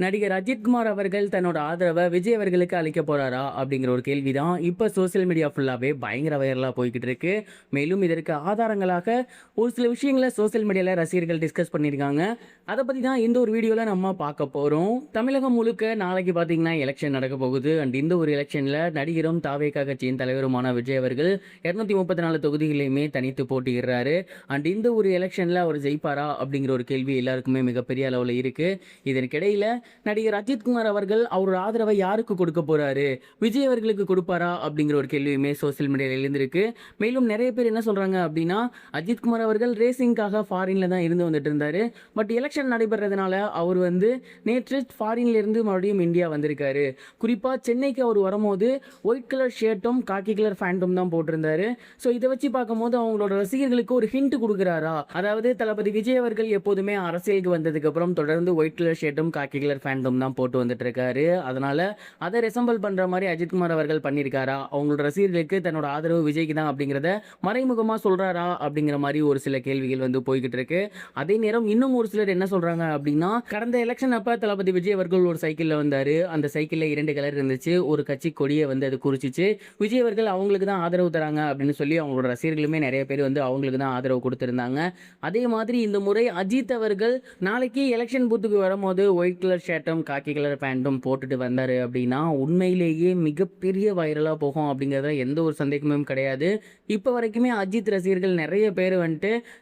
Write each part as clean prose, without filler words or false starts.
நடிகர் அஜித்குமார் அவர்கள் தன்னோட ஆதரவை விஜய் அவர்களுக்கு அளிக்க போறாரா அப்படிங்கிற ஒரு கேள்வி தான் இப்போ சோசியல் மீடியா ஃபுல்லாகவே பயங்கர வைரலாக போய்கிட்டு இருக்கு. மேலும் இதற்கு ஆதாரங்களாக ஒரு சில விஷயங்களை சோசியல் மீடியாவில் ரசிகர்கள் டிஸ்கஸ் பண்ணியிருக்காங்க. அதை பற்றி தான் இந்த ஒரு வீடியோவில் நம்ம பார்க்க போகிறோம். தமிழகம் முழுக்க நாளைக்கு பார்த்தீங்கன்னா எலெக்ஷன் நடக்க போகுது. அண்ட் இந்த ஒரு எலெக்ஷனில் நடிகரும் தாவேகா கட்சியின் தலைவருமான விஜய் அவர்கள் 234 தொகுதிகளையுமே தனித்து போட்டியிடுறாரு. அண்ட் இந்த ஒரு எலெக்ஷனில் அவர் ஜெயிப்பாரா அப்படிங்கிற ஒரு கேள்வி எல்லாருக்குமே மிகப்பெரிய அளவில் இருக்குது. இதற்கிடையில் நடிகர் அஜித்குமார் அவர்கள் அவரோட ஆதரவை யாருக்கு கொடுக்க போறாரு, விஜய் அவர்களுக்கு கொடுப்பாரா அப்படிங்கிற ஒரு கேள்வியுமே சோசியல் மீடியாவில் எழுந்திருக்கு. மேலும் நிறைய பேர் என்ன சொல்றாங்க அப்படின்னா, அஜித்குமார் அவர்கள் ரேசிங்காக ஃபாரின்ல தான் இருந்து வந்துட்டு இருந்தாரு. பட் எலெக்ஷன் நடைபெறதுனால அவர் நேற்று ஃபாரின்ல இருந்து மறுபடியும் இந்தியா வந்திருக்காரு. குறிப்பா சென்னைக்கு அவர் வரும்போது ஒயிட் கலர் ஷர்ட்டும் காக்கி கலர் ஃபேண்ட்டும் தான் போட்டிருந்தாரு. ஸோ இதை வச்சு பார்க்கும்போது அவங்களோட ரசிகர்களுக்கு ஒரு ஹிண்ட் கொடுக்குறாரா, அதாவது தளபதி விஜய் அவர்கள் எப்போதுமே அரசியலுக்கு வந்ததுக்கு அப்புறம் தொடர்ந்து ஒயிட் கலர் ஷர்ட்டும் காக்கி கலர் ஃபேண்டம் தான் போட்டு வந்துட்டு இருக்காரு. அதனால அதை ரெசம்பிள் பண்ற மாதிரி அஜித்குமார் அவர்கள் பண்ணியிருக்காரா, அவங்களோட ரசிகர்களுக்கு தன்னோட ஆதரவு விஜய்க்கு தான் அப்படிங்கிறத மறைமுகமா சொல்றாரா அப்படிங்கிற மாதிரி ஒரு சில கேள்விகள் போய்கிட்டு இருக்கு. அதே நேரம் இன்னும் ஒரு சிலர் என்ன சொல்றாங்க அப்படின்னா, கடந்த எலெக்ஷன் அப்ப தளபதி விஜய் அவர்கள் ஒரு சைக்கிள்ல வந்தாரு. அந்த சைக்கிள்ல 2 கலர் இருந்துச்சு. ஒரு கட்சி கொடியை அது குறிச்சிச்சு. விஜய் அவர்கள் அவங்களுக்கு தான் ஆதரவு தராங்க அப்படின்னு சொல்லி அவங்களோட ரசிகர்களுமே நிறைய பேர் அவங்களுக்கு தான் ஆதரவு கொடுத்திருந்தாங்க. அதே மாதிரி இந்த முறை அஜித் அவர்கள் நாளைக்கு எலெக்ஷன் பூத்துக்கு வரும்போது ஒயிட் கலர் ஷர்ட்டும் காக்கி கலர் பேண்ட்டும் போட்டுட்டு வந்தார் அப்படின்னா உண்மையிலேயே மிகப்பெரிய வைரலாக போகும் அப்படிங்கிறத எந்த ஒரு சந்தேகமும் கிடையாது. இப்போ வரைக்குமே அஜித் ரசிகர்கள் நிறைய பேர்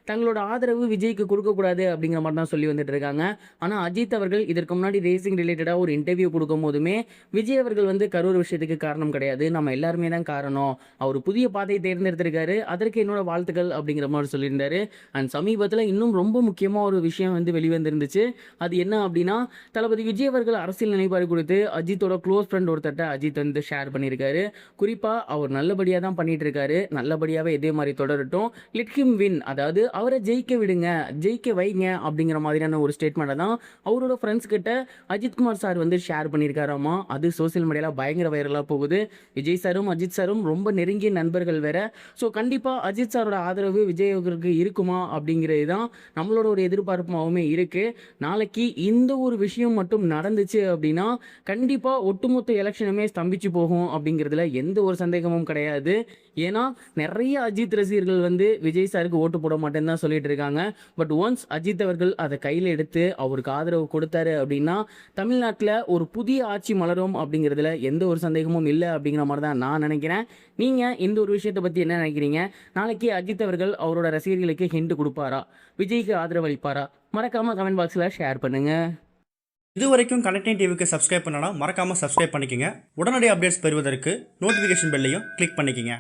தங்களோட ஆதரவு விஜய்க்கு கொடுக்கக்கூடாது அப்படிங்கிற மாதிரி தான் சொல்லி வந்துட்டு இருக்காங்க. ஆனால் அஜித் அவர்கள் இதற்கு முன்னாடி ரேசிங் ரிலேட்டடாக ஒரு இன்டர்வியூ கொடுக்கும் போதுமே விஜய் அவர்கள் கரூர் விஷயத்துக்கு காரணம் கிடையாது, நம்ம எல்லாருமே தான் காரணம், அவர் புதிய பாதையை தேர்ந்தெடுத்திருக்காரு, அதற்கு என்னோட வாழ்த்துக்கள் அப்படிங்கிற மாதிரி சொல்லியிருந்தாரு. அண்ட் சமீபத்தில் இன்னும் ரொம்ப முக்கியமாக ஒரு விஷயம் வெளிவந்திருந்துச்சு. அது என்ன அப்படின்னா, தளபதி விஜய் அவர்கள் அரசியல் நிலைப்பாடு கொடுத்து அஜித்தோட க்ளோஸ் ஃப்ரெண்ட் ஒருத்தட்ட அஜித் ஷேர் பண்ணியிருக்காரு. குறிப்பாக அவர் நல்லபடியாக தான் பண்ணிட்டு இருக்காரு, நல்லபடியாகவே இதே மாதிரி தொடரட்டும், லெட் ஹிம் வின், அதாவது அவரை ஜெயிக்க விடுங்க, ஜெயிக்க வைங்க அப்படிங்கிற மாதிரியான ஒரு ஸ்டேட்மெண்ட்டை தான் அவரோட ஃப்ரெண்ட்ஸ் கிட்ட அஜித்குமார் சார் ஷேர் பண்ணியிருக்காராமா. அது சோசியல் மீடியாவில் பயங்கர வைரலாக போகுது. விஜய் சாரும் அஜித் சாரும் ரொம்ப நெருங்கிய நண்பர்கள் வேற. ஸோ கண்டிப்பாக அஜித் சாரோட ஆதரவு விஜய் அவர்களுக்கு இருக்குமா அப்படிங்கிறது தான் நம்மளோட ஒரு எதிர்பார்ப்பாகவுமே இருக்கு. நாளைக்கு இந்த ஒரு விஷயம் மட்டும் நடந்துச்சு அப்படின்னா கண்டிப்பாக ஒட்டுமொத்த எலெக்ஷனுமே ஸ்தம்பிச்சு போகும் அப்படிங்கிறதுல எந்த ஒரு சந்தேகமும் கிடையாது. ஏன்னா நிறைய அஜித் ரசிகர்கள் விஜய் சாருக்கு ஓட்டு போட மாட்டேன்னு தான் சொல்லிட்டு இருக்காங்க. பட் ஒன்ஸ் அஜித் அவர்கள் அதை கையில் எடுத்து அவருக்கு ஆதரவு கொடுத்தாரு அப்படின்னா தமிழ்நாட்டில் ஒரு புதிய ஆட்சி மலரும் அப்படிங்கிறதுல எந்த ஒரு சந்தேகமும் இல்லை அப்படிங்கிற மாதிரி தான் நான் நினைக்கிறேன். நீங்கள் இந்த ஒரு விஷயத்தை பற்றி என்ன நினைக்கிறீங்க? நாளைக்கு அஜித் அவர்கள் அவரோட ரசிகர்களுக்கு ஹிண்ட் கொடுப்பாரா, விஜய்க்கு ஆதரவு அளிப்பாரா? மறக்காமல் கமெண்ட் பாக்ஸில் ஷேர் பண்ணுங்கள். இது வரைக்கும் கனெக்டிங் டிவிக்கு சப்ஸ்கிரைப் பண்ணனா மறக்காமல் சப்ஸ்கிரைப் பண்ணிக்கங்க. உடனடி அப்டேட்ஸ் பெறுவதற்கு நோட்டிஃபிகேஷன் பெல்லையும் கிளிக் பண்ணிக்கங்க.